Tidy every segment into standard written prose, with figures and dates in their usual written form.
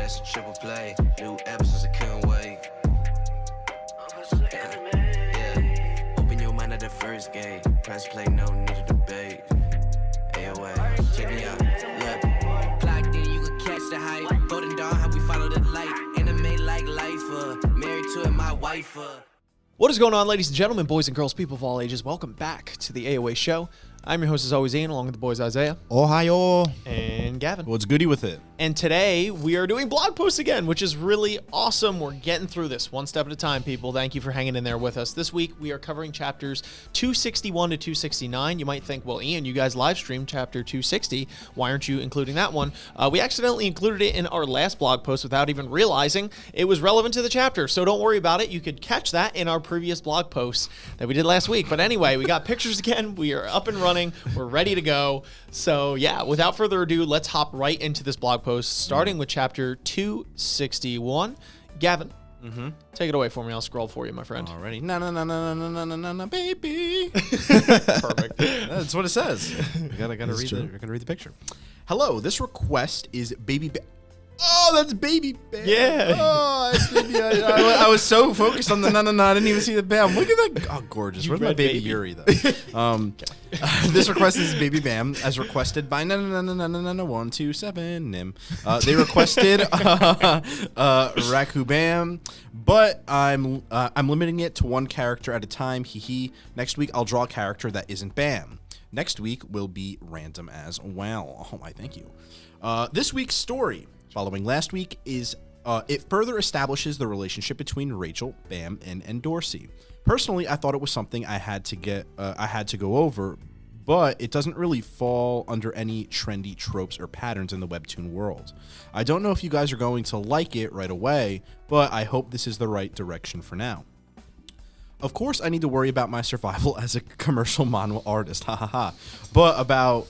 that's a triple play. New episodes, I couldn't wait. Yeah, open your mind at the first gate. Press play, no need to debate. AOA, check me out. Look, plugged in, you can catch the hype. Golden Dawn, how we follow the light. Anime like life, married to it, my wife. What is going on, ladies and gentlemen, boys and girls, people of all ages? Welcome back to the AOA show. I'm your host, as always, Ian, along with the boys Isaiah. Ohio. And Gavin. What's goody with it? And today, we are doing blog posts again, which is really awesome. We're getting through this one step at a time, people. Thank you for hanging in there with us. This week, we are covering chapters 261 to 269. You might think, well, Ian, you guys live streamed chapter 260. Why aren't you including that one? We accidentally included it in our last blog post without even realizing it was relevant to the chapter. So don't worry about it. You could catch that in our previous blog posts that we did last week. But anyway, we got pictures again. We are up and running. We're ready to go. So yeah, without further ado, let's hop right into this blog post, starting with chapter 261. Gavin, take it away for me. I'll scroll for you, my friend. Already. No, baby. Perfect. That's what it says. You gotta read the picture. Hello, this request is Baby Oh, that's Baby Bam. Yeah. Oh, that's Baby. I was so focused on the no. I didn't even see the Bam. Look at that. Oh, gorgeous. Where's my baby Yuri, though? This request is Baby Bam, as requested by 127 Nim. They requested Raku Bam, but I'm limiting it to one character at a time. Hee. Next week I'll draw a character that isn't Bam. Next week will be random as well. Oh, I thank you. This week's story, following last week, is it further establishes the relationship between Rachel, Bam, and Dorsey. Personally, I thought it was something I had to go over, but it doesn't really fall under any trendy tropes or patterns in the webtoon world. I don't know if you guys are going to like it right away, but I hope this is the right direction for now. Of course, I need to worry about my survival as a commercial manga artist, but about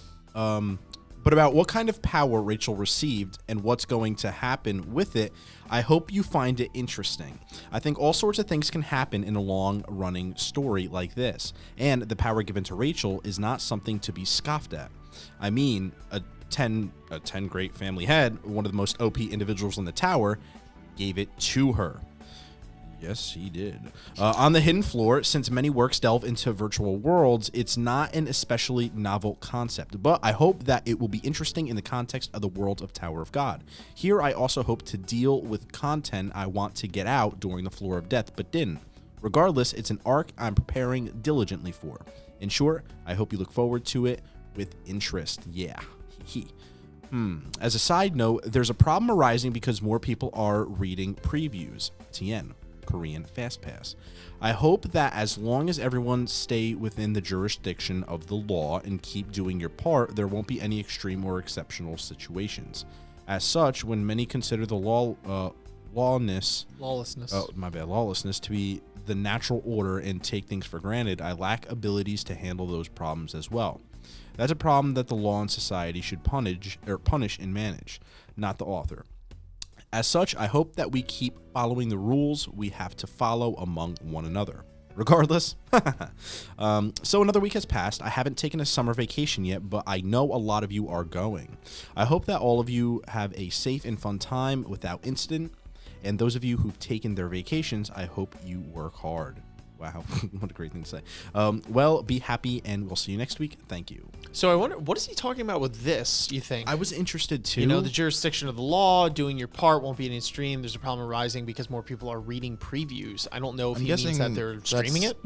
what kind of power Rachel received and what's going to happen with it, I hope you find it interesting. I think all sorts of things can happen in a long-running story like this, and the power given to Rachel is not something to be scoffed at. I mean, a 10 great family head, one of the most OP individuals in the tower, gave it to her. Yes, he did. On the hidden floor, since many works delve into virtual worlds, it's not an especially novel concept, but I hope that it will be interesting in the context of the world of Tower of God. Here, I also hope to deal with content I want to get out during the Floor of Death, but didn't. Regardless, it's an arc I'm preparing diligently for. In short, I hope you look forward to it with interest. Yeah. As a side note, there's a problem arising because more people are reading previews. TN. Korean Fast Pass. I hope that as long as everyone stay within the jurisdiction of the law and keep doing your part, there won't be any extreme or exceptional situations. As such, when many consider the lawlessness to be the natural order and take things for granted, I lack abilities to handle those problems as well. That's a problem that the law and society should punish and manage, not the author. As such, I hope that we keep following the rules we have to follow among one another. Regardless, so another week has passed. I haven't taken a summer vacation yet, but I know a lot of you are going. I hope that all of you have a safe and fun time without incident. And those of you who've taken their vacations, I hope you work hard. Wow, what a great thing to say. Well, be happy, and we'll see you next week. Thank you. So I wonder, what is he talking about with this, you think? I was interested, too. You know, the jurisdiction of the law, doing your part won't be an extreme. There's a problem arising because more people are reading previews. I don't know if he means that they're streaming it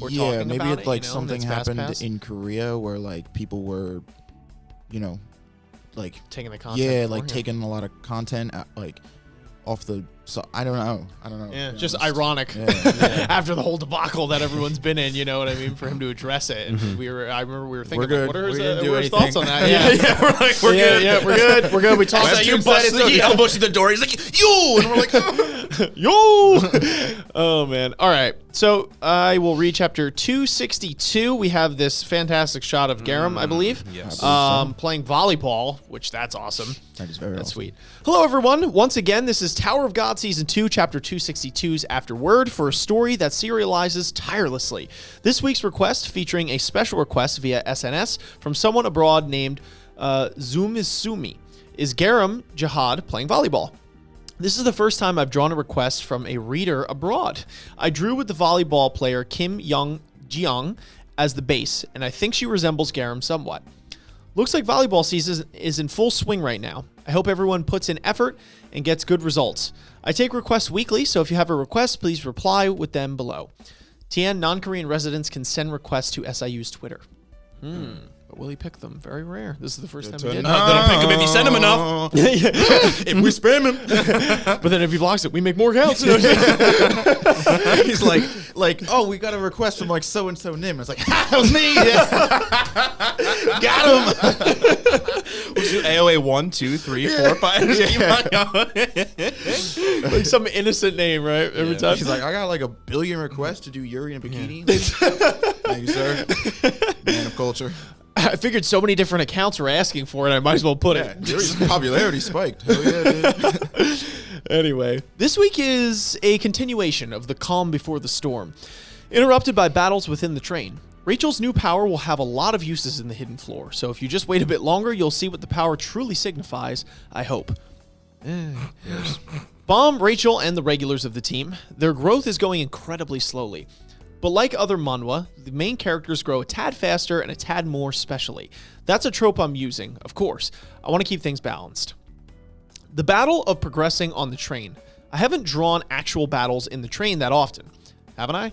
or talking maybe about it's like it, something happened in Korea where, like, people were, like... taking the content. Yeah, like, taking a lot of content, like... off the, so I don't know. Yeah, just ironic after the whole debacle that everyone's been in. You know what I mean? For him to address it, and I remember we were thinking, what are his thoughts on that? We're good. Yeah, we're good. We talked about you. He busted the door. He's like, you, and we're like, yo. Oh man. All right. So I will read chapter 262. We have this fantastic shot of Garam, I believe. Yes. Playing volleyball, which that's awesome. That is very awesome. Sweet. Hello, everyone. Once again, this is Tower of God Season 2, Chapter 262's Afterword for a story that serializes tirelessly. This week's request featuring a special request via SNS from someone abroad named Zumisumi is Garam Jihad playing volleyball. This is the first time I've drawn a request from a reader abroad. I drew with the volleyball player Kim Young-jeong as the base, and I think she resembles Garam somewhat. Looks like volleyball season is in full swing right now. I hope everyone puts in effort and gets good results. I take requests weekly, so if you have a request, please reply with them below. TN, non-Korean residents can send requests to SIU's Twitter. But will he pick them? Very rare. This is the first time he did. They don't pick him if you send him enough. If we spam him. But then if he blocks it, we make more accounts. He's like, oh, we got a request from like so and so Nim. It's like, that was me. Got him. We'll do AOA 1, 2, 3, 4, 5. Just keep on going. Like some innocent name, right? Every time. She's like, I got like 1 billion requests to do Yuri in a bikini. Thank you, sir. Man of culture. I figured so many different accounts were asking for it, I might as well put it. Yuri's popularity spiked. Hell yeah, dude. Anyway, this week is a continuation of the calm before the storm. Interrupted by battles within the train. Rachel's new power will have a lot of uses in the hidden floor, so if you just wait a bit longer, you'll see what the power truly signifies, I hope. Bomb, Rachel, and the regulars of the team. Their growth is going incredibly slowly. But like other manhwa, the main characters grow a tad faster and a tad more specially. That's a trope I'm using, of course. I want to keep things balanced. The battle of progressing on the train. I haven't drawn actual battles in the train that often, haven't I?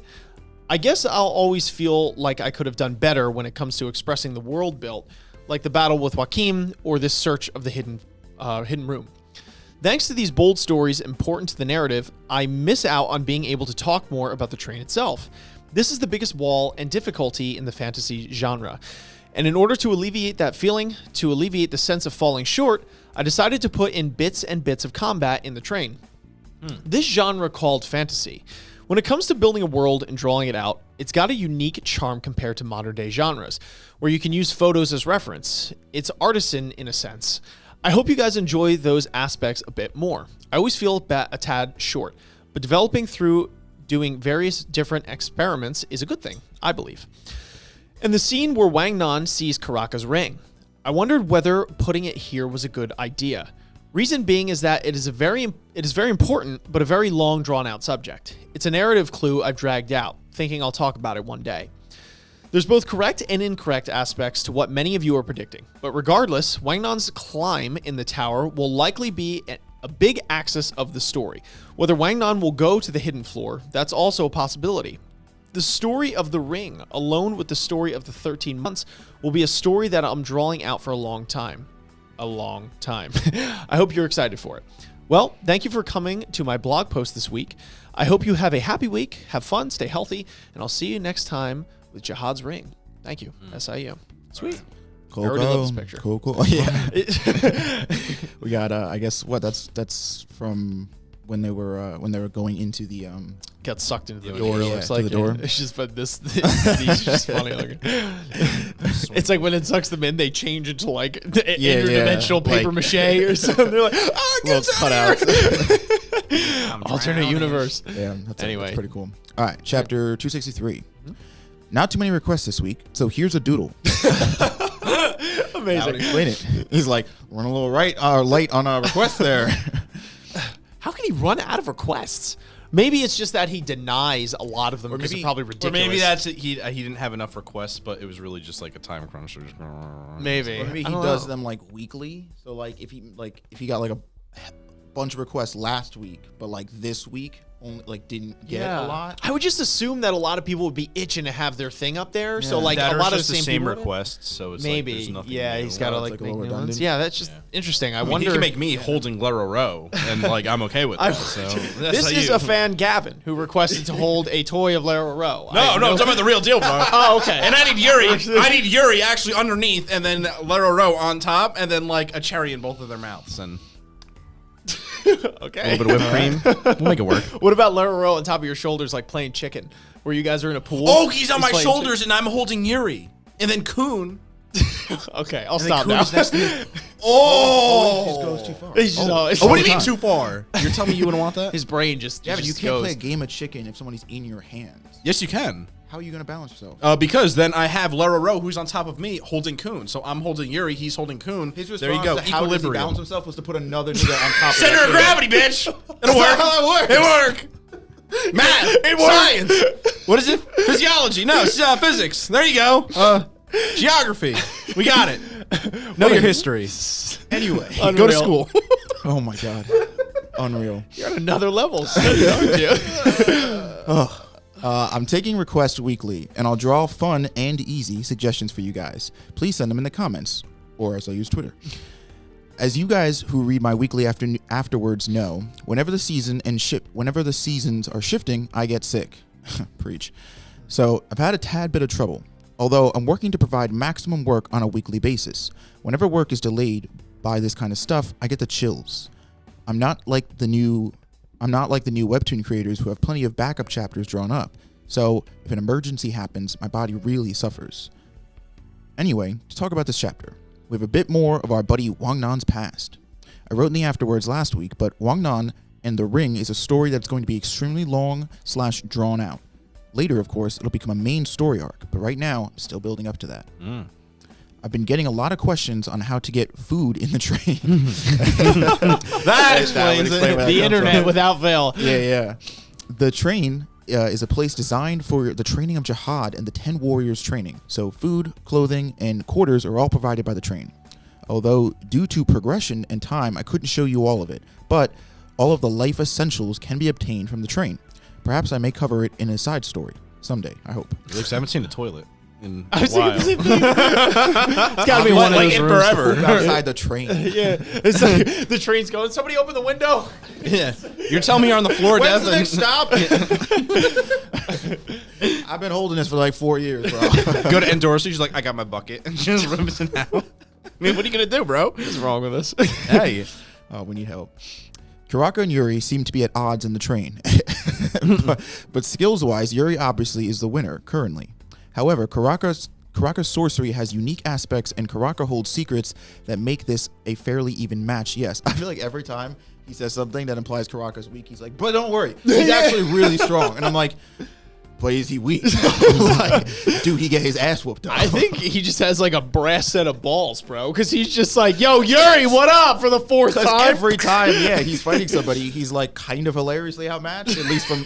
I guess I'll always feel like I could have done better when it comes to expressing the world built, like the battle with Joaquin or this search of the hidden room. Thanks to these bold stories important to the narrative, I miss out on being able to talk more about the train itself. This is the biggest wall and difficulty in the fantasy genre. And in order to alleviate that feeling, to alleviate the sense of falling short, I decided to put in bits and bits of combat in the train. This genre called fantasy. When it comes to building a world and drawing it out, it's got a unique charm compared to modern day genres, where you can use photos as reference. It's artisan in a sense. I hope you guys enjoy those aspects a bit more. I always feel a tad short, but developing through doing various different experiments is a good thing, I believe. And the scene where Wang Nan sees Karaka's ring. I wondered whether putting it here was a good idea. Reason being is that it is very important, but a very long drawn out subject. It's a narrative clue I've dragged out, thinking I'll talk about it one day. There's both correct and incorrect aspects to what many of you are predicting, but regardless, Wang Nan's climb in the tower will likely be a big axis of the story. Whether Wang Nan will go to the hidden floor, that's also a possibility. The story of the ring, alone with the story of the 13 months, will be a story that I'm drawing out for a long time. A long time. I hope you're excited for it. Well, thank you for coming to my blog post this week. I hope you have a happy week, have fun, stay healthy, and I'll see you next time with Jihad's ring. Thank you, SIU. Sweet. Cool, I already love this picture. Cool. Oh, yeah. We got I guess what that's from when they were going into the Got sucked into the door, door. yeah, Looks to like the door. It's just, but these are just funny looking. It's like when it sucks them in, they change into like interdimensional paper mache or something. They're like, oh, get out alternate universe. Yeah, Anyway. that's pretty cool. All right, chapter 263. Not too many requests this week, so here's a doodle. I would Amazing. explain it. He's like, running a little late on our request there. How can he run out of requests? Maybe it's just that he denies a lot of them because they're probably ridiculous. Or maybe that's it. He didn't have enough requests, but it was really just like a time crunch. So just, Maybe. Or maybe he does them like weekly. So like if he got like a bunch of requests last week, but like this week only like didn't get a lot. I would just assume that a lot of people would be itching to have their thing up there. So like that a lot of just the the same same people requests. So it's maybe. like there's nothing Yeah, new. he's got to like like a make little new ones. redundant. Yeah, that's just interesting. I I mean, wonder. he can make me holding Lero Row, and like I'm okay with that. So This is a fan, Gavin, who requested to hold a toy of Lara Row. No, I'm talking about the real deal, bro. Oh, okay. And I need Yuri. I need Yuri actually underneath, and then Lero Row on top, and then like a cherry in both of their mouths, and Okay. a little bit of whipped cream. We'll make it work. What about Lara Row on top of your shoulders, like playing chicken, where you guys are in a pool? Oh, he's on my playing shoulders, and I'm holding Yuri, and then Kun Okay, I'll And then stop Coon now. is next to me. Oh, he just goes too far. He's just always- Oh, what do you mean too far? You're telling me you wouldn't want that? His brain just Yeah, but you just can't goes. play a game of chicken if somebody's in your hands. Yes, you can. How are you gonna balance yourself? Because then I have Lara Rowe, who's on top of me, holding Coon. So I'm holding Yuri, he's holding Coon. His response There you go. to how does he balance Equilibrium. himself was to put another nigga on top of Center that of nigga. gravity, bitch. It'll work. how that works. It work. Math. Science. What is it? Physiology. No, it's, physics. There you go. Geography. We got it. Know your history. Anyway, Go to Unreal. school. oh my god, unreal. You're on another level, aren't you? I'm taking requests weekly, and I'll draw fun and easy suggestions for you guys. Please send them in the comments, or as I use Twitter. As you guys who read my weekly afterwards know, whenever the seasons are shifting, I get sick. Preach. So I've had a tad bit of trouble. Although I'm working to provide maximum work on a weekly basis. Whenever work is delayed by this kind of stuff, I get the chills. I'm not like the new webtoon creators who have plenty of backup chapters drawn up. So if an emergency happens, my body really suffers. Anyway, to talk about this chapter, we have a bit more of our buddy Wang Nan's past. I wrote in the afterwards last week, but Wang Nan and the Ring is a story that's going to be extremely long / drawn out. Later, of course, it'll become a main story arc, but right now, I'm still building up to that. I've been getting a lot of questions on how to get food in the train. That explains it. The internet without veil. Yeah. The train is a place designed for the training of jihad and the 10 warriors training. So food, clothing, and quarters are all provided by the train. Although due to progression and time, I couldn't show you all of it, but all of the life essentials can be obtained from the train. Perhaps I may cover it in a side story someday, I hope. I haven't seen a toilet in I a was thinking while. the same thing. It's got to be one of like those in rooms. forever. Outside the train. Yeah, it's like the train's going. Somebody open the window. Yeah. You're telling me you're on the floor, When's Dev? the next stop? I've been holding this for like 4 years, bro. Go to Endorser. She's like, I got my bucket. And just rubs it out. I mean, what are you going to do, bro? What's wrong with us? Hey. Oh, we need help. Kuraka and Yuri seem to be at odds in the train. but skills-wise, Yuri obviously is the winner currently. However, Kuraka's sorcery has unique aspects, and Kuraka holds secrets that make this a fairly even match. Yes, I feel like every time he says something that implies Kuraka's weak, he's like, but don't worry, he's actually really strong. And I'm like, but is he weak? Like, dude, he get his ass whooped. Though. I think he just has like a brass set of balls, bro. Because he's just like, yo, Yuri, what up? For the fourth time. Every time, yeah, he's fighting somebody, he's like kind of hilariously outmatched, at least from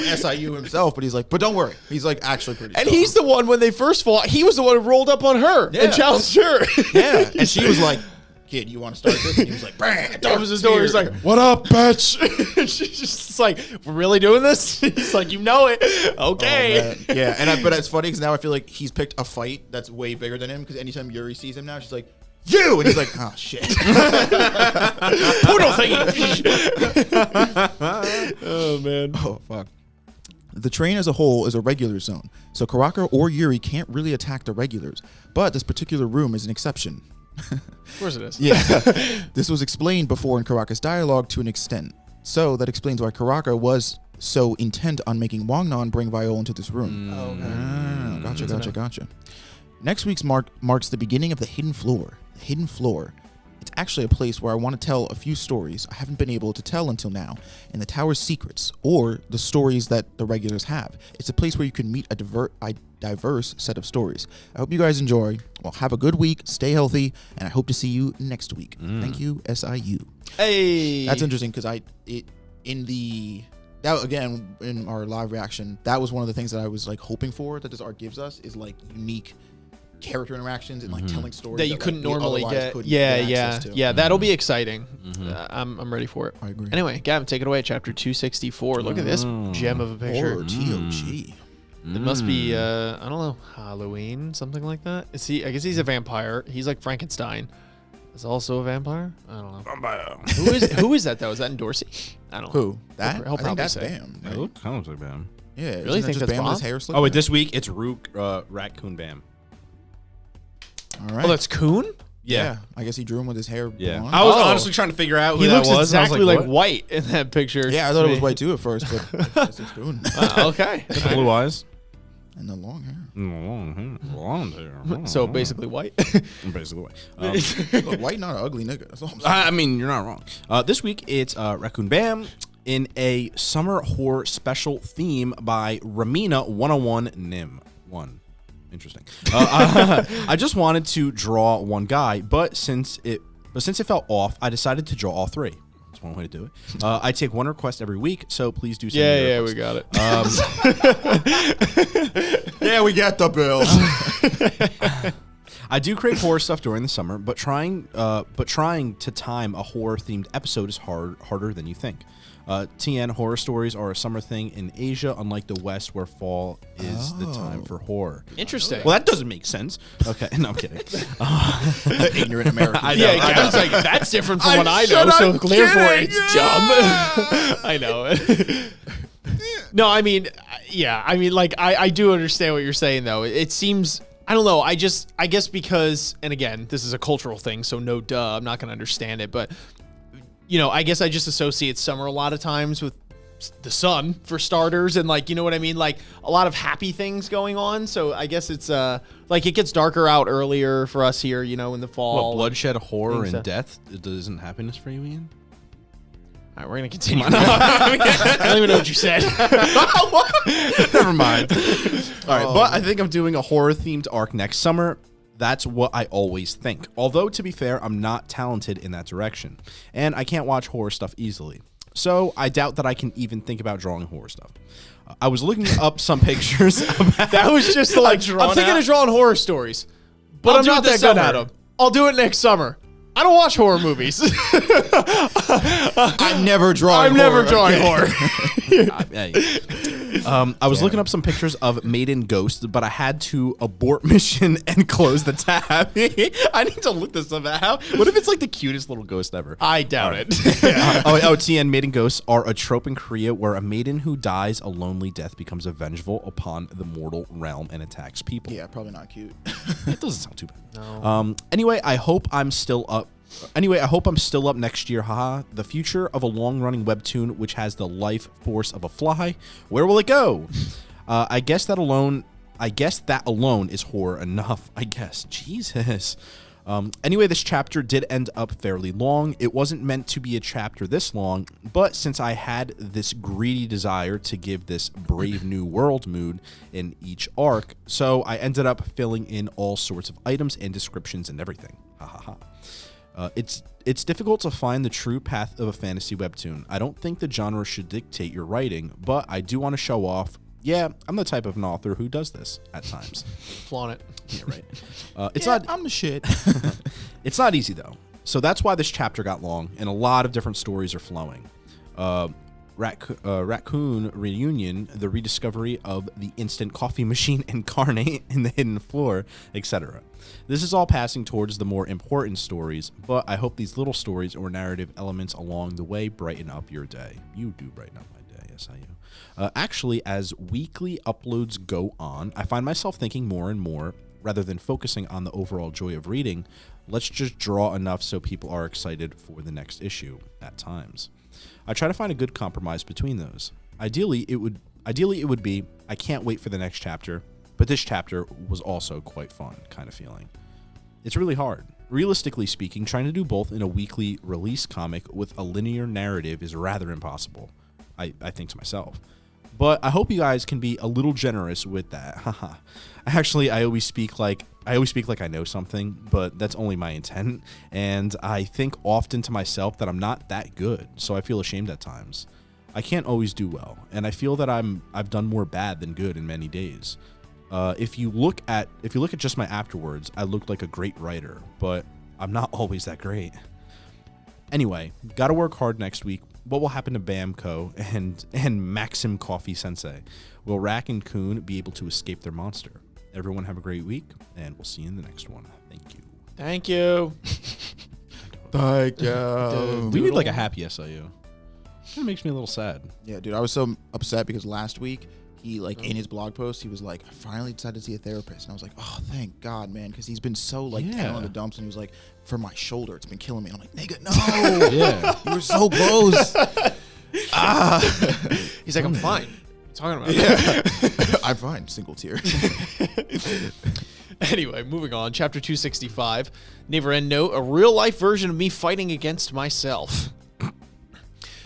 SIU himself. But he's like, but don't worry, he's like actually pretty. And strong. he's the one, when they first fought, he was the one who rolled up on her Yeah. and challenged her. Yeah, and she was like, kid, you want to start this? And he was like, bam, Opens his door. He's like, "What up, bitch?" And she's just like, "We're really doing this?" He's like, "You know it, okay." Oh, yeah, and but it's funny because now I feel like he's picked a fight that's way bigger than him. Because anytime Yuri sees him now, she's like, "You," and he's like, "Oh shit." Poodle thingy. Oh man. Oh fuck. The train as a whole is a regular zone, so Kuraka or Yuri can't really attack the regulars. But this particular room is an exception. Of course it is. Yeah. This was explained before in Kuraka's dialogue to an extent. So that explains why Kuraka was so intent on making Wang Nan bring Viola into this room. Gotcha. Next week's marks the beginning of the Hidden Floor. The Hidden Floor. It's actually a place where I want to tell a few stories I haven't been able to tell until now, and the Tower's secrets, or the stories that the regulars have. It's a place where you can meet a diverse set of stories. I hope you guys enjoy. Well, have a good week, stay healthy, and I hope to see you next week. Thank you, SIU. Hey, That's interesting because in our live reaction, that was one of the things that I was like hoping for that this arc gives us is like unique character interactions and like telling stories that you like, couldn't we normally otherwise get. couldn't Yeah, get yeah, access to. yeah. That'll be exciting. I'm ready for it. I agree. Anyway, Gavin, take it away. Chapter 264. Look at this gem of a picture. Or ToG. It must be I don't know, Halloween, something like that. Is he? I guess he's a vampire. He's like Frankenstein. Is also a vampire? I don't know. Vampire. Who is that though? Is that in Dorsey? I don't know. Who? That? He'll I think probably that's say. Bam. Right? Oh, kind of like Bam. Yeah. Really think that's Bam with his Bob? hair slicked Oh, wait, back? this week it's Rook, Raccoon Bam. All right. Oh, that's Coon. yeah. I guess he drew him with his hair Yeah. blonde. I was Oh. honestly trying to figure out who He that looks was. and I was exactly like what? white in that picture. Yeah, I thought it was white too at first, but I guess it's Goon. Okay. Blue eyes. And the long hair. Long hair. So basically white. Basically white. Look, white, not an ugly nigga. That's all I'm saying. I mean, you're not wrong. This week, it's Raccoon Bam in a summer horror special theme by Ramina 101 Nim. 1. Interesting. I just wanted to draw one guy, but since it felt off, I decided to draw all 3. That's one way to do it. I take one request every week, so please do send me your request. We got it. Yeah, we got the bill. I do crave horror stuff during the summer, but trying to time a horror themed episode is harder than you think. TN, horror stories are a summer thing in Asia, unlike the West, where fall is the time for horror. Interesting. Well, that doesn't make sense. Okay, no, I'm kidding. Ignorant American. I know. Yeah, Gavin's like, that's different from what I know, so therefore it's dumb. I know. No, I mean, yeah, I mean, like, I do understand what you're saying, though. It seems, I don't know, I guess because, and again, this is a cultural thing, so no duh, I'm not going to understand it, but, you know, I guess I just associate summer a lot of times with the sun, for starters, and, like, you know what I mean? Like, a lot of happy things going on, so I guess it's, like, it gets darker out earlier for us here, you know, in the fall. What, bloodshed, horror, Things and that- death isn't happiness for you, Ian? All right, we're going to continue. I don't even know what you said. Never mind. All right, but I think I'm doing a horror-themed arc next summer. That's what I always think. Although, to be fair, I'm not talented in that direction, and I can't watch horror stuff easily. So I doubt that I can even think about drawing horror stuff. I was looking up some pictures. That was just like, I'm thinking of drawing horror stories, but I'll I'm do not it this that good at summer. them. I'll do it next summer. I don't watch horror movies. I'm never drawing I'm never horror. drawing horror. I was looking up some pictures of Maiden Ghost, but I had to abort mission and close the tab. I need to look this up. What if it's like the cutest little ghost ever? I doubt it. TN, Maiden Ghosts are a trope in Korea where a maiden who dies a lonely death becomes vengeful upon the mortal realm and attacks people. Yeah, probably not cute. It doesn't sound too bad. No. Anyway, I hope I'm still up next year. Haha. The future of a long-running webtoon which has the life force of a fly. Where will it go? I guess that alone is horror enough. I guess. Jesus. Anyway, this chapter did end up fairly long. It wasn't meant to be a chapter this long, but since I had this greedy desire to give this Brave New World mood in each arc, so I ended up filling in all sorts of items and descriptions and everything. Ha ha ha. It's difficult to find the true path of a fantasy webtoon. I don't think the genre should dictate your writing, but I do want to show off. Yeah, I'm the type of an author who does this at times. Flaunt it. Yeah, right. It's Yeah, not. I'm the shit. It's not easy though. So that's why this chapter got long, and a lot of different stories are flowing. Raccoon Reunion, the rediscovery of the instant coffee machine incarnate in the hidden floor, etc. This is all passing towards the more important stories, but I hope these little stories or narrative elements along the way brighten up your day. You do brighten up my day, yes I do. Actually, as weekly uploads go on, I find myself thinking more and more, rather than focusing on the overall joy of reading, let's just draw enough so people are excited for the next issue at times. I try to find a good compromise between those. Ideally, it would be, I can't wait for the next chapter, but this chapter was also quite fun kind of feeling. It's really hard. Realistically speaking, trying to do both in a weekly release comic with a linear narrative is rather impossible, I think to myself. But I hope you guys can be a little generous with that. Haha. Actually, I always speak like I know something, but that's only my intent. And I think often to myself that I'm not that good, so I feel ashamed at times. I can't always do well, and I feel that I've done more bad than good in many days. If you look at just my afterwards, I look like a great writer, but I'm not always that great. Anyway, gotta work hard next week. What will happen to Bamco and Maxim Coffee Sensei? Will Rack and Coon be able to escape their monster? Everyone have a great week, and we'll see you in the next one. Thank you. Thank you. Thank you. We need like a happy SIU. It makes me a little sad. Yeah, dude, I was so upset because last week he in his blog post he was like, I finally decided to see a therapist, and I was like, oh, thank God, man, because he's been so down in the dumps, and he was like, for my shoulder, it's been killing me. And I'm like, nigga, no, Yeah. you were so close. He's like, I'm fine. talking about? I'm fine. Single tier. Anyway, moving on. Chapter 265. Never end note. A real-life version of me fighting against myself.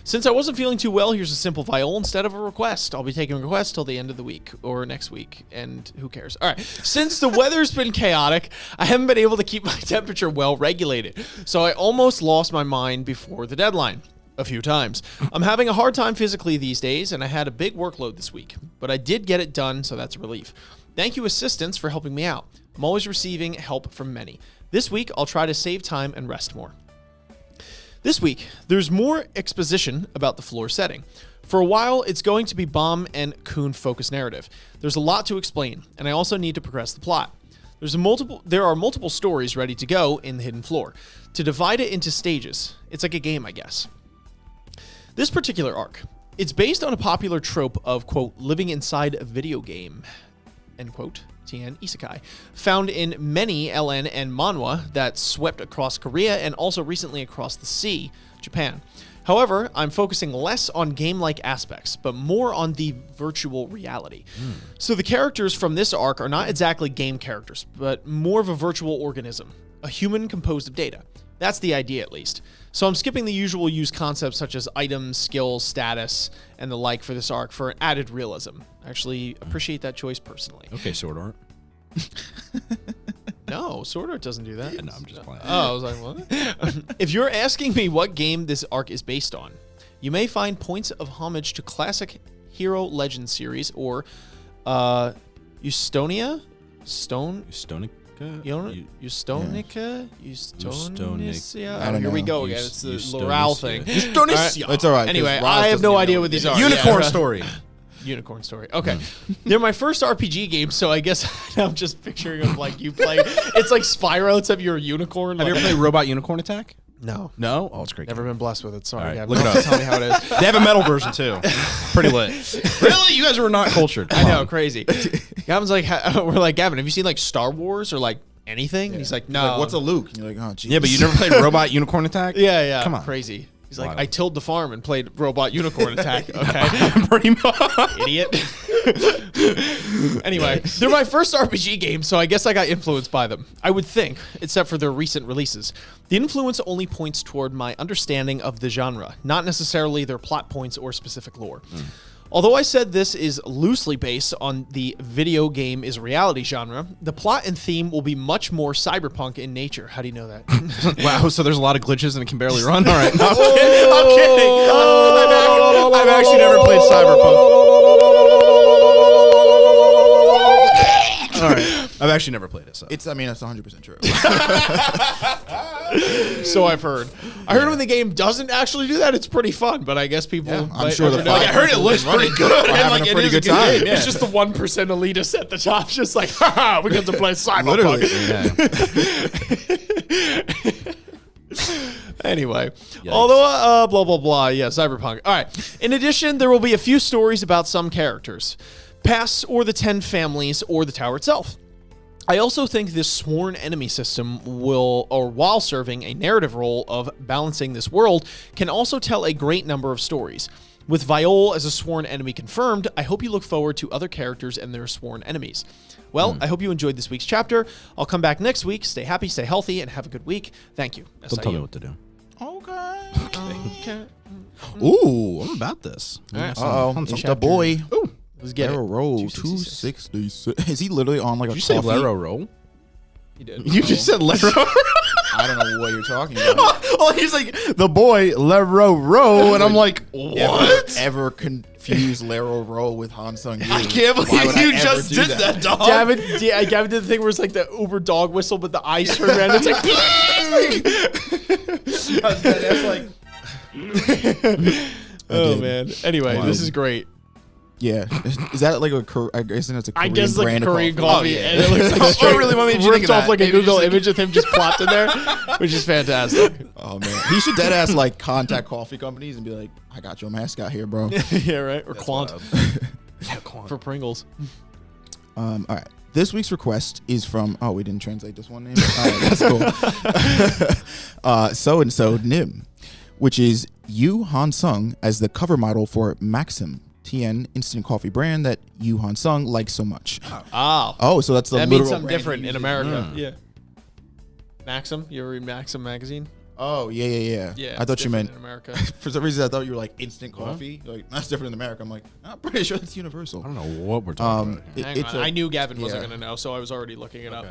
Since I wasn't feeling too well, here's a simple viol instead of a request. I'll be taking requests till the end of the week or next week, and who cares? All right. Since the weather's been chaotic, I haven't been able to keep my temperature well regulated, so I almost lost my mind before the deadline. A few times. I'm having a hard time physically these days, and I had a big workload this week, but I did get it done, so that's a relief. Thank you, assistants, for helping me out. I'm always receiving help from many. This week, I'll try to save time and rest more. This week, there's more exposition about the floor setting. For a while, it's going to be Bomb and Coon focused narrative. There's a lot to explain, and I also need to progress the plot. There are multiple stories ready to go in the hidden floor. To divide it into stages, it's like a game, I guess. This particular arc, it's based on a popular trope of, quote, living inside a video game, end quote, TN Isekai, found in many LN and manhwa that swept across Korea and also recently across the sea, Japan. However, I'm focusing less on game-like aspects, but more on the virtual reality. So the characters from this arc are not exactly game characters, but more of a virtual organism, a human composed of data. That's the idea, at least. So I'm skipping the usual use concepts such as items, skills, status, and the like for this arc for added realism. I actually appreciate that choice personally. Okay, Sword Art. No, Sword Art doesn't do that. No, I'm just playing. Oh, I was like, what? If you're asking me what game this arc is based on, you may find points of homage to classic Hero Legends series or Eustonia? Eustonica? I don't Here we know. go again. It's the Loral thing. Eustonica. It's all right. Anyway, 'cause Roz I have doesn't no even idea know what these it are. is. Unicorn Yeah. Story. Unicorn Story. Okay. They're my first RPG game, so I guess I'm just picturing of like you play. It's like Spyro, except you're a unicorn. Have you ever played Robot Unicorn Attack? No. No? Oh, it's great. Never been blessed with it. Sorry. All right, Gavin. look it Don't up. Tell me how it is. They have a metal version too. Pretty lit. Really? You guys were not cultured. I know, crazy. Gavin's like, we're like, Gavin, have you seen like Star Wars or like anything? And he's like, no. Like, what's a Luke? And you're like, oh, geez. Yeah, but you never played Robot Unicorn Attack? Yeah. Come on. Crazy. He's like, Wild. I tilled the farm and played Robot Unicorn Attack. Okay. Pretty much. Idiot. Anyway, they're my first RPG game, so I guess I got influenced by them. I would think, except for their recent releases. The influence only points toward my understanding of the genre, not necessarily their plot points or specific lore. Although I said this is loosely based on the video game is reality genre, the plot and theme will be much more cyberpunk in nature. How do you know that? Wow, so there's a lot of glitches and it can barely run? All right. No, I'm kidding. I'm kidding. I've actually never played Cyberpunk. All right. I've actually never played it. So. It's, I mean, that's 100% true. So I've heard. I heard when the game doesn't actually do that, it's pretty fun, but I guess people... I'm might sure the never know. Like, I heard it looks pretty good. We're and having like, a it pretty is a good time. game. Yeah. It's just the 1% elitist at the top, just like, haha, we get to play Cyberpunk. Literally. Yeah. Anyway, although, blah, blah, blah, yeah, Cyberpunk. All right. In addition, there will be a few stories about some characters, past or the 10 families or the tower itself. I also think this sworn enemy system will, or while serving a narrative role of balancing this world, can also tell a great number of stories. With Viol as a sworn enemy confirmed, I hope you look forward to other characters and their sworn enemies. Well, I hope you enjoyed this week's chapter. I'll come back next week. Stay happy, stay healthy, and have a good week. Thank you. Don't tell me what to do. Okay. Ooh, I'm about this. All right. Uh-oh. It's the boy. Ooh. Let's get Lero it. roll 266. 266. Is he literally on like a Did you say coffee? Lero roll? You did. You just said Lero. I don't know what you're talking about. Oh, he's like the boy Lero roll, and I'm like, what? Ever confuse Lero roll with Han Sung Yu? I can't Why believe would I you ever just do did that, dog. Gavin did the thing where it's like the Uber dog whistle, but the eyes turn around. It's like, oh did. man. Anyway, Wild. this is great. Yeah. Is that like a I guess it's a Korean I guess like a brand of Korean coffee? coffee, Oh, yeah. and it looks like Oh, straight really? What made you think ripped of off that? like a Maybe just Google like- image of him just plopped in there, which is fantastic. Oh man, he should dead ass like contact coffee companies and be like, "I got your mascot here, bro." Yeah, right. Or Quant Yeah, Quant. for Pringles. All right. This week's request is from. Oh, we didn't translate this one name. All right, that's cool. So and so Nim, which is Yu Han Sung as the cover model for Maxim TN instant coffee brand that Yu Han Sung likes so much. Oh, So that's the that literal means something brand different he in uses. America. Yeah. Maxim, you ever read Maxim magazine? Oh, yeah. Yeah. I it's thought you meant, different in America. for some reason, I thought you were like instant coffee. Like, that's different in America. I'm like, I'm pretty sure that's universal. I don't know what we're talking about. here. Hang on. I knew Gavin wasn't yeah. going to know, so I was already looking it up.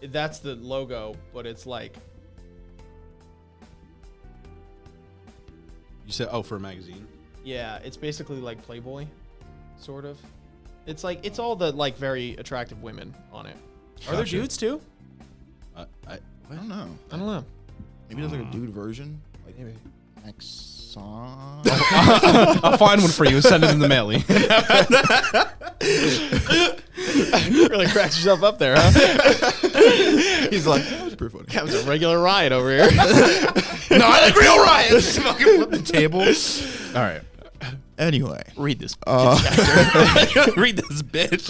That's the logo, but it's like You said, for a magazine? yeah, it's basically like Playboy, sort of. It's like it's all the like very attractive women on it. Are there Gotcha. dudes too? I don't know. I don't know. Maybe there's like a dude version. Like maybe Exxon. I'll find one for you and send it in the mailing. Really cracks yourself up there, huh? He's like, that was pretty funny. That was a regular riot over here. No, I like real riots. Fucking flip the table. All right. Anyway, Read this. Read this, bitch.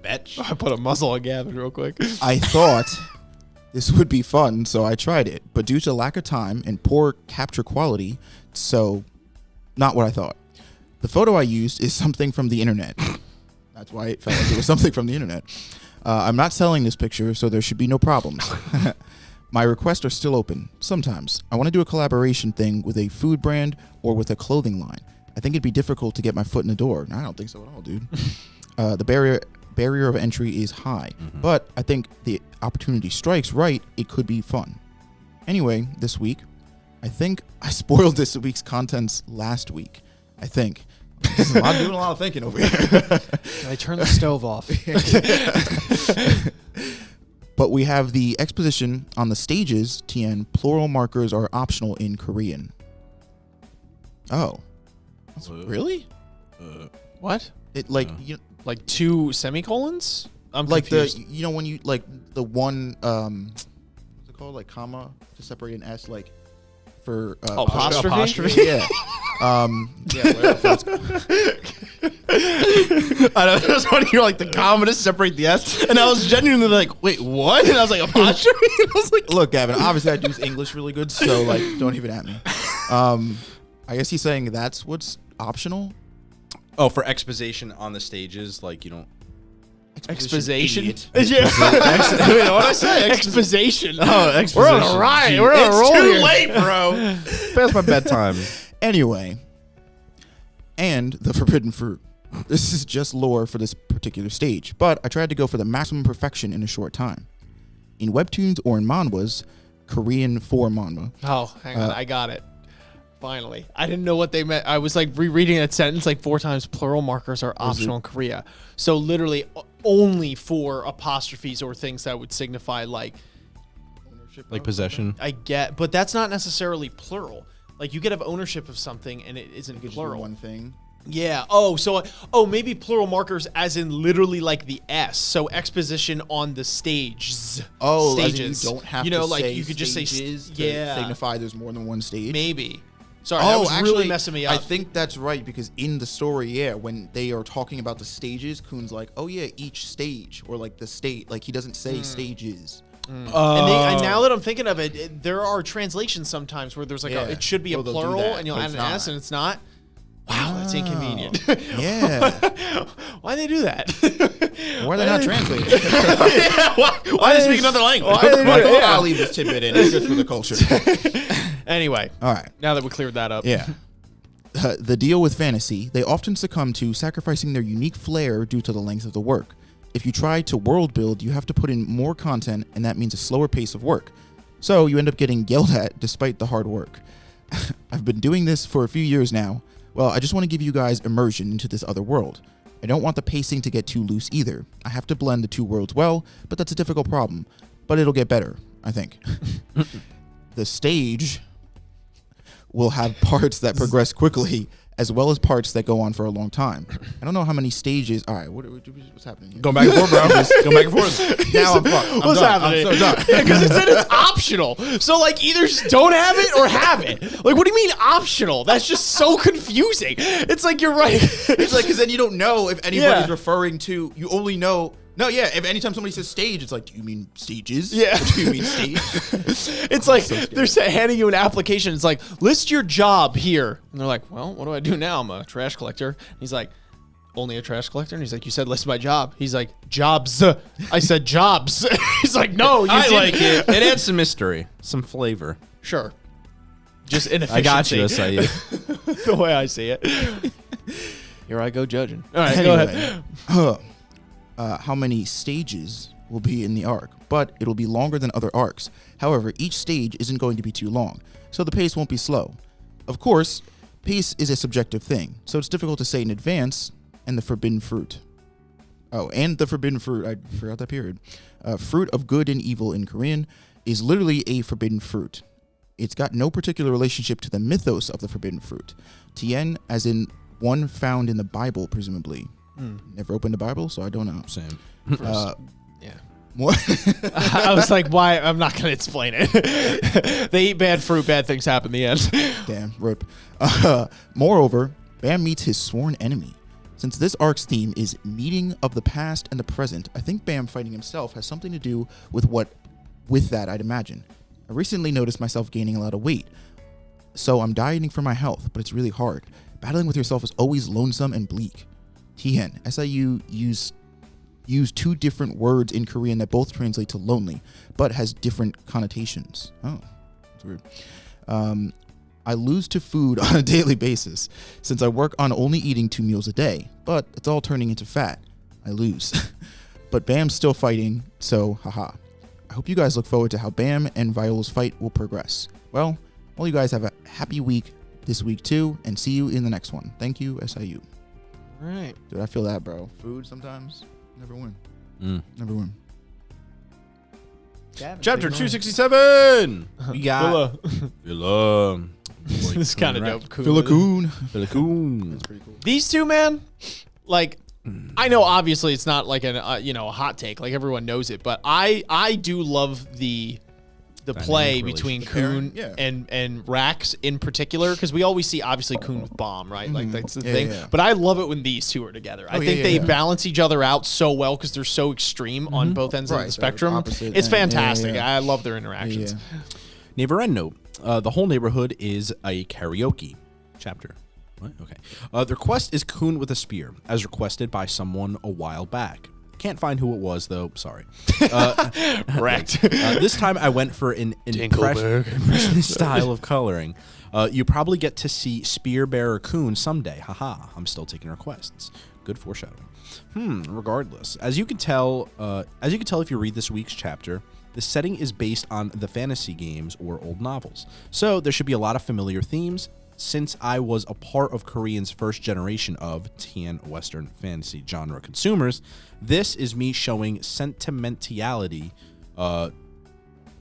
Bitch. I put a muzzle on Gavin real quick. I thought this would be fun, so I tried it. But due to lack of time and poor capture quality, so not what I thought. The photo I used is something from the internet. That's why it felt like it was something from the internet. I'm not selling this picture, so there should be no problems. My requests are still open. Sometimes. I want to do a collaboration thing with a food brand or with a clothing line. I think it'd be difficult to get my foot in the door. I don't think so at all, dude. The barrier of entry is high, but I think the opportunity strikes right. It could be fun. Anyway, this week, I think I spoiled this week's contents last week. I think. I'm doing a lot of thinking over here. Can I turn the stove off? But we have the exposition on the stages. TN plural markers are optional in Korean. Oh, really? What? It like you Like two semicolons? I'm like confused. the when you like the one what's it called, like comma to separate an S, like for apostrophe? Yeah. Whatever it's called. I know. It was funny. You're like, the comma to separate the S. And I was genuinely like, wait, what? And I was like, apostrophe? And I was like, Look, Gavin, obviously I do English really good, so like don't even at me. I guess he's saying that's what's optional. oh, for exposition on the stages, like you don't. Exposition? Idiot. Yeah. Wait, what did I say? Exposition. Oh, exposition. We're on a riot. We're on a roll It's too here. late, bro. Past my bedtime. Anyway, and the forbidden fruit. This is just lore for this particular stage, but I tried to go for the maximum perfection in a short time. In webtoons or in manhwas, Korean for manhwa, Oh, hang on. I got it. Finally. I didn't know what they meant. I was like rereading that sentence like 4 times. Plural markers are optional in Korea. So literally only for apostrophes or things that would signify like Like possession. I get, but that's not necessarily plural. Like you could have ownership of something and it isn't just plural. one thing. Yeah. Maybe plural markers as in literally like the S. So exposition on the stages. Oh, as in stages. you don't have you know, to like say you could just say stages to yeah. signify there's more than one stage. Maybe. Sorry, that was really messing me up. I think that's right, because in the story, when they are talking about the stages, Kuhn's like, oh yeah, each stage, or like the state, like he doesn't say stages. And now that I'm thinking of it, there are translations sometimes where there's like Yeah. it should be a Oh, they'll do plural that, and you'll but add it's an S not. and it's not. Wow, that's inconvenient. Yeah. Why they do that? Why are they not translating? Why do they speak another language? I'll leave this tidbit in. It's good for the culture. Anyway, All right. now that we cleared that up. Yeah. The deal with fantasy, they often succumb to sacrificing their unique flair due to the length of the work. If you try to world build, you have to put in more content, and that means a slower pace of work. So you end up getting yelled at despite the hard work. I've been doing this for a few years now. Well, I just want to give you guys immersion into this other world. I don't want the pacing to get too loose either. I have to blend the two worlds well, but that's a difficult problem. But it'll get better, I think. The stage will have parts that progress quickly, as well as parts that go on for a long time. I don't know how many stages. All right, what's happening here? Go back and forth, bro. Go back and forth. Now I'm fucked. I'm What's done. happening? I'm so done. Because it said it's optional. So like either just don't have it or have it. Like what do you mean optional? That's just so confusing. It's like you're right. It's like, because then you don't know if anybody's Yeah. referring to, you only know No, yeah. If anytime somebody says stage, it's like, do you mean stages? Yeah. Or do you mean stage? It's like they're handing you an application. It's like, list your job here. And they're like, well, what do I do now? I'm a trash collector. And he's like, only a trash collector? And he's like, you said list my job. He's like, jobs. I said jobs. He's like, no, you I didn't. like it. It adds some mystery, some flavor. Sure. Just inefficiency. I got you, SIU. The way I see it. Here I go judging. All right, go ahead. How many stages will be in the arc, but it'll be longer than other arcs. However, each stage isn't going to be too long, so the pace won't be slow. Of course, pace is a subjective thing, so it's difficult to say in advance. And the forbidden fruit. Oh, and the forbidden fruit. I forgot that period. Fruit of good and evil in Korean is literally a forbidden fruit. It's got no particular relationship to the mythos of the forbidden fruit. Tien, as in one found in the Bible, presumably. Never opened the Bible, so I don't know. Same. Yeah. What? I was like, why? I'm not going to explain it. They eat bad fruit, bad things happen in the end. Damn, rip. Moreover, Bam meets his sworn enemy. Since this arc's theme is meeting of the past and the present, I think Bam fighting himself has something to do with that, I'd imagine. I recently noticed myself gaining a lot of weight, so I'm dieting for my health, but it's really hard. Battling with yourself is always lonesome and bleak. Tien, SIU use two different words in Korean that both translate to lonely, but has different connotations. Oh, that's weird. I lose to food on a daily basis since I work on only eating 2 meals a day, but it's all turning into fat. I lose. But Bam's still fighting, so haha. I hope you guys look forward to how Bam and Viola's fight will progress. Well, all you guys have a happy week this week too, and see you in the next one. Thank you, SIU. All right. Dude, I feel that, bro. Food sometimes, never win. Never win. Chapter 267. We got Villa. This is kind of dope. Cool. Philicoon. That's pretty cool. These two, man, like, I know obviously it's not like a hot take, like everyone knows it, but I do love the play between Kun yeah. and Rax in particular, because we always see obviously Kun with Bomb, right? Like that's the thing. Yeah. But I love it when these two are together. I think they balance each other out so well because they're so extreme on both ends of the spectrum. It's fantastic. I love their interactions. Yeah. Neighbor End note. The whole neighborhood is a karaoke chapter. What? Okay. The request is Kun with a spear, as requested by someone a while back. Can't find who it was, though. Sorry. Wrecked. This time I went for an impressionist style of coloring. You probably get to see Spear Bearer Kun someday. Haha. I'm still taking requests. Good foreshadowing. Regardless, as you can tell if you read this week's chapter, the setting is based on the fantasy games or old novels. So there should be a lot of familiar themes. Since I was a part of Korean's first generation of teen Western fantasy genre consumers, this is me showing sentimentality.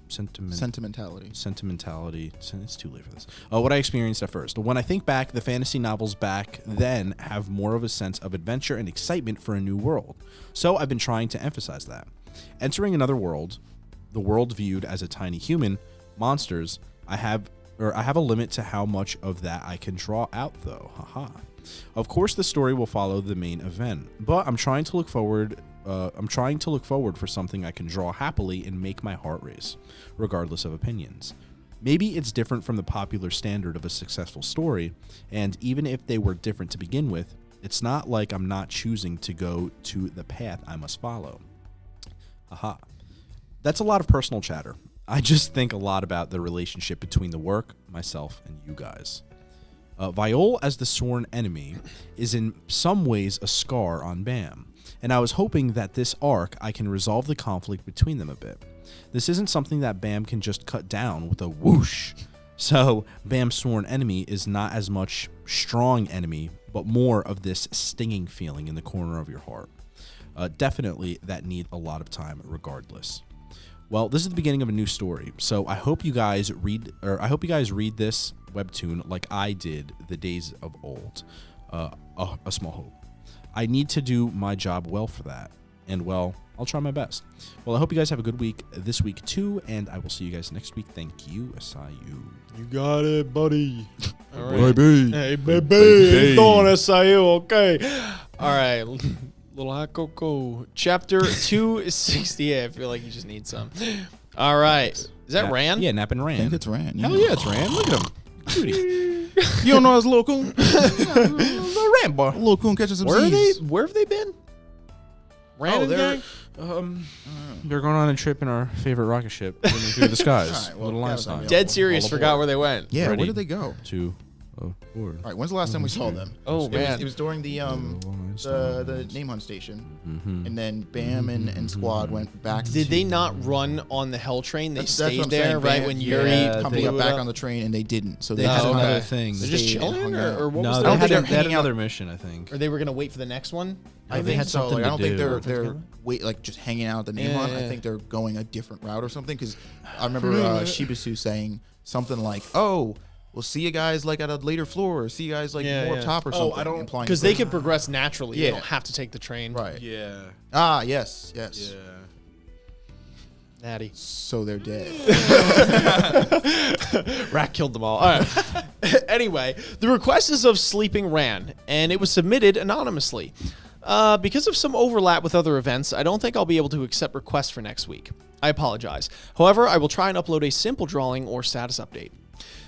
Sentimentality. It's too late for this. What I experienced at first. When I think back, the fantasy novels back then have more of a sense of adventure and excitement for a new world. So I've been trying to emphasize that. Entering another world, the world viewed as a tiny human, monsters, I have a limit to how much of that I can draw out, though. Haha. Of course, the story will follow the main event, but I'm trying to look forward. For something I can draw happily and make my heart race, regardless of opinions. Maybe it's different from the popular standard of a successful story, and even if they were different to begin with, it's not like I'm not choosing to go to the path I must follow. Aha. That's a lot of personal chatter. I just think a lot about the relationship between the work, myself, and you guys. Viol as the sworn enemy is in some ways a scar on Bam, and I was hoping that this arc I can resolve the conflict between them a bit. This isn't something that Bam can just cut down with a whoosh. So Bam's sworn enemy is not as much strong enemy, but more of this stinging feeling in the corner of your heart. Definitely that need a lot of time regardless. Well, this is the beginning of a new story, so I hope you guys read this webtoon like I did the days of old. A small hope. I need to do my job well for that, and well, I'll try my best. Well, I hope you guys have a good week this week too, and I will see you guys next week. Thank you, SIU. You got it, buddy. All right. Baby. Hey, baby. Don't SIU, okay. All right. Little hot cocoa. Chapter 268. I feel like you just need some. All right. Is that Ran? Yeah, Nap and I Ran. think it's Ran. Hell yeah, it's Ran. Look at him. Cutie. You don't know his little coon? Little Ran boy. Little coon catching some Where Z's. have they been? Ran and they're gang? they're going on a trip in our favorite rocket ship through the skies. All right, well, Little gotta Einstein. sign me Dead up. serious. All Forgot aboard. where they went. Yeah, Ready. where did they go? 2, 4. All right, when's the last time we saw them? Oh, man. It was during the name hunt station, and then Bam and Squad went back. Did to, they not run on the Hell train? They That's stayed what I'm there, saying. right? Bam, When Yuri coming blew up back it on the train, and they didn't. So they They just had kinda another thing. They're just stayed and chilling, hung out. or what No, was they the don't had, think they they're had hanging out. another mission, I think. Or they were gonna wait for the next one? I they think had so. something Like, to I don't think do. they're like just hanging out at the name hunt. I Yeah. think they're going a different route or something. Because I remember Shibisu saying something like, "Oh, we'll see you guys like at a later floor, or see you guys like more top or something." I don't- implying Because they could progress naturally. Yeah. They don't have to take the train. right. Yeah. Ah, yes. Natty. So they're dead. Rat killed them all. All right. Anyway, the request is of Sleeping Ran, and it was submitted anonymously. Because of some overlap with other events, I don't think I'll be able to accept requests for next week. I apologize. However, I will try and upload a simple drawing or status update.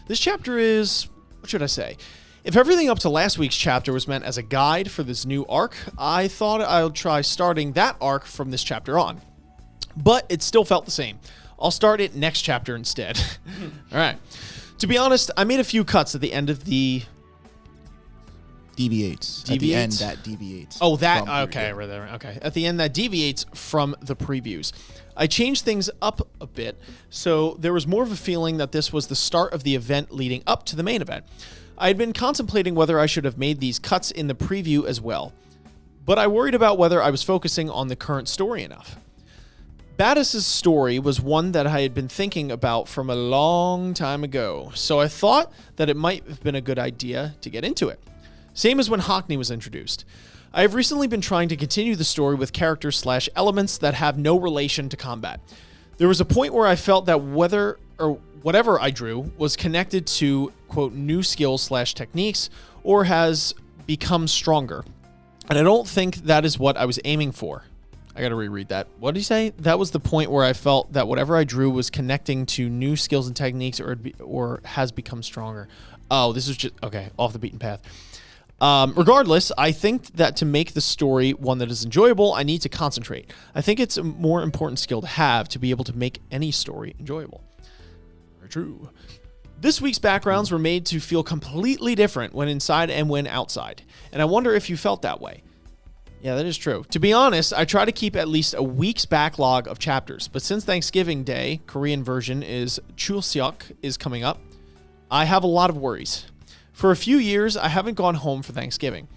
This chapter is, what should I say? If everything up to last week's chapter was meant as a guide for this new arc, I thought I'll try starting that arc from this chapter on. But it still felt the same. I'll start it next chapter instead. All right. To be honest, I made a few cuts at the end of the... Deviates. At the end, Deviates? that deviates. Oh, that... from Okay, I preview. read that right. Okay. At the end, that deviates from the previews. I changed things up a bit, so there was more of a feeling that this was the start of the event leading up to the main event. I had been contemplating whether I should have made these cuts in the preview as well, but I worried about whether I was focusing on the current story enough. Battis's story was one that I had been thinking about from a long time ago, so I thought that it might have been a good idea to get into it. Same as when Hockney was introduced. I have recently been trying to continue the story with characters/elements that have no relation to combat. There was a point where I felt that whatever I drew was connected to, quote, new skills/techniques or has become stronger. And I don't think that is what I was aiming for. I gotta reread that. What did he say? That was the point where I felt that whatever I drew was connecting to new skills and techniques or has become stronger. Oh, this is just, okay, off the beaten path. Regardless, I think that to make the story one that is enjoyable, I need to concentrate. I think it's a more important skill to have to be able to make any story enjoyable. Very true. This week's backgrounds were made to feel completely different when inside and when outside, and I wonder if you felt that way. Yeah, that is true. To be honest, I try to keep at least a week's backlog of chapters, but since Thanksgiving Day, Korean version is Chuseok, is coming up, I have a lot of worries. For a few years, I haven't gone home for Thanksgiving.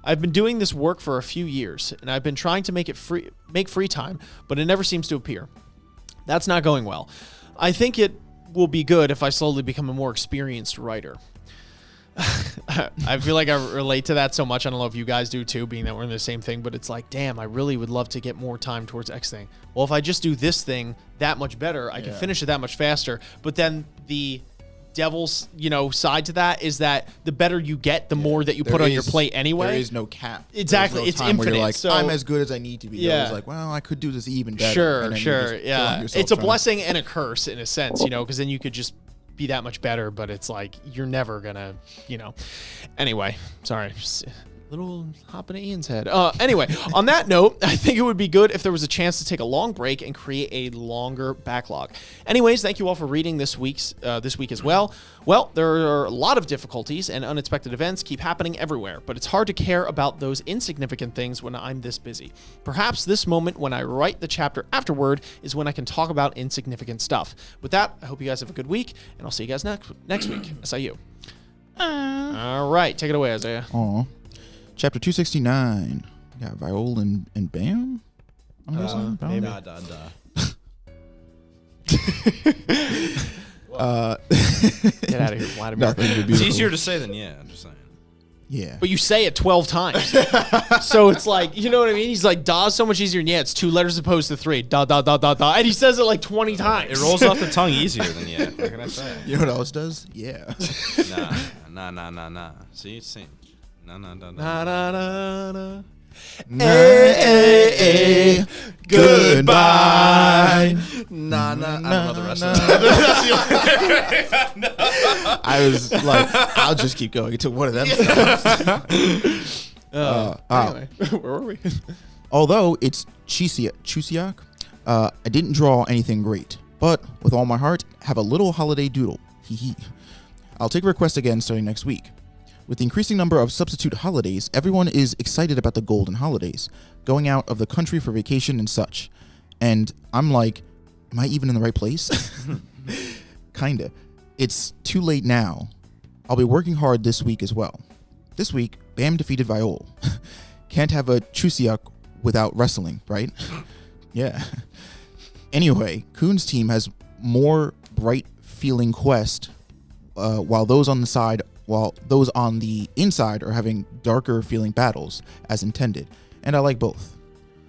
I've been doing this work for a few years, and I've been trying to make free time, but it never seems to appear. That's not going well. I think it will be good if I slowly become a more experienced writer. I feel like I relate to that so much. I don't know if you guys do too, being that we're in the same thing, but it's like, damn, I really would love to get more time towards X thing. Well, if I just do this thing that much better, I can finish it that much faster. But then the devil's, side to that is that the better you get, the more that you put on your plate anyway. There is no cap. Exactly. There's no It's time where infinite. you're like, So- I'm as good as I need to be. Yeah. It's like, well, I could do this even better. Sure, And then you're just killing yeah. yourself It's a trying to- blessing and a curse in a sense, because then you could just be that much better, but it's like you're never gonna, Anyway, sorry, just a little hop in Ian's head. Anyway, on that note, I think it would be good if there was a chance to take a long break and create a longer backlog. Anyways, thank you all for reading this week as well. Well, there are a lot of difficulties and unexpected events keep happening everywhere, but it's hard to care about those insignificant things when I'm this busy. Perhaps this moment when I write the chapter afterward is when I can talk about insignificant stuff. With that, I hope you guys have a good week, and I'll see you guys next week. SIU. All right, take it away, Isaiah. Aw. Chapter 269. We got Viola and Bam? I'm guessing? Bam? maybe. Get out of here, Vladimir. Nothing but It's beautiful. easier to say than yeah. I'm just saying. Yeah. But you say it 12 times. So it's like, you know what I mean? He's like, da is so much easier. And yeah, it's 2 letters opposed to 3. Da, da, da, da, da. And he says it like 20 times. It rolls off the tongue easier than yeah. What can I say? You know what else does? Yeah. Nah. See, it's same. Nah. Da, da, da, da. Goodbye. Nah. I don't know the rest of it. I was like, I'll just keep going until one of them stops. Anyway, where were we? Although it's Chuseok, I didn't draw anything great, but with all my heart, have a little holiday doodle. Hee hee. I'll take a request again starting next week. With the increasing number of substitute holidays, everyone is excited about the golden holidays, going out of the country for vacation and such. And I'm like, am I even in the right place? Kinda. It's too late now. I'll be working hard this week as well. This week, Bam defeated Viol. Can't have a Chuseok without wrestling, right? Yeah. Anyway, Kuhn's team has more bright feeling quest, while those on the inside are having darker feeling battles as intended, and I like both.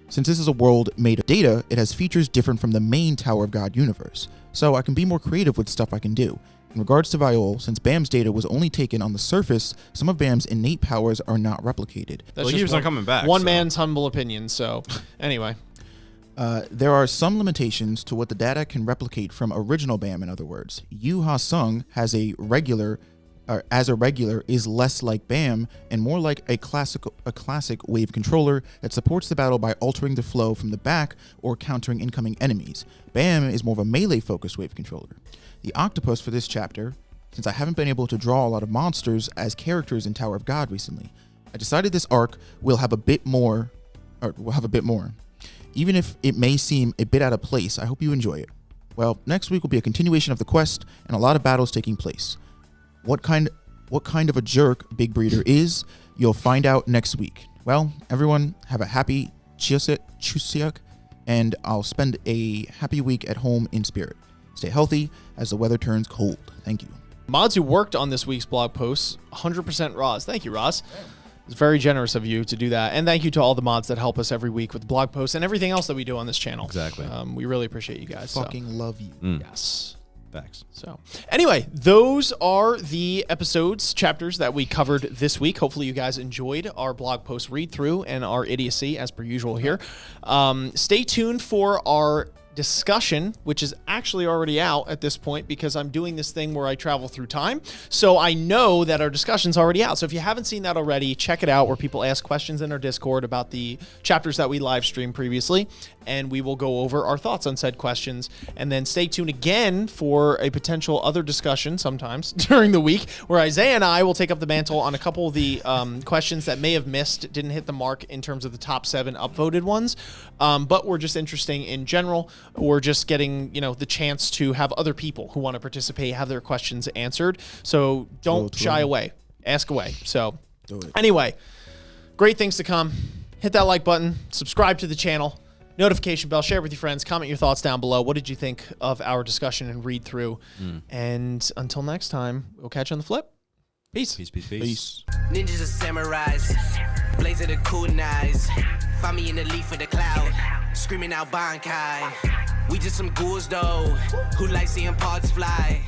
Since this is a world made of data, it has features different from the main Tower of God universe, so I can be more creative with stuff I can do. In regards to Viol, since Bam's data was only taken on the surface, some of Bam's innate powers are not replicated. That's Well, he just was not coming back. One so. man's humble opinion. So, anyway. There are some limitations to what the data can replicate from original BAM, in other words. Yu Ha-sung has as a regular is less like BAM and more like a classic wave controller that supports the battle by altering the flow from the back or countering incoming enemies. BAM is more of a melee-focused wave controller. The octopus for this chapter, since I haven't been able to draw a lot of monsters as characters in Tower of God recently, I decided this arc will have a bit more. Even if it may seem a bit out of place, I hope you enjoy it. Well, next week will be a continuation of the quest and a lot of battles taking place. What kind of a jerk Big Breeder is, you'll find out next week. Well, everyone, have a happy Chuseok, and I'll spend a happy week at home in spirit. Stay healthy as the weather turns cold. Thank you. Mods who worked on this week's blog posts, 100% Roz. Thank you, Roz. It's very generous of you to do that. And thank you to all the mods that help us every week with blog posts and everything else that we do on this channel. Exactly. We really appreciate you guys. Fucking love you. Yes. Facts. So anyway, those are the chapters that we covered this week. Hopefully you guys enjoyed our blog post read through and our idiocy as per usual here. Stay tuned for our discussion, which is actually already out at this point because I'm doing this thing where I travel through time. So I know that our discussion's already out. So if you haven't seen that already, check it out where people ask questions in our Discord about the chapters that we live streamed previously. And we will go over our thoughts on said questions. And then stay tuned again for a potential other discussion sometimes during the week where Isaiah and I will take up the mantle on a couple of the questions that may have didn't hit the mark in terms of the top 7 upvoted ones. But were just interesting in general. Or just getting, the chance to have other people who want to participate have their questions answered. So don't shy away. Ask away. So anyway, great things to come. Hit that like button. Subscribe to the channel. Notification bell. Share with your friends. Comment your thoughts down below. What did you think of our discussion and read through? And until next time, we'll catch you on the flip. Peace. Peace. Ninjas are samurais, blazing the kunais. Find me in the leaf of the cloud, screaming out Bankai. We just some ghouls though, who like seeing parts fly.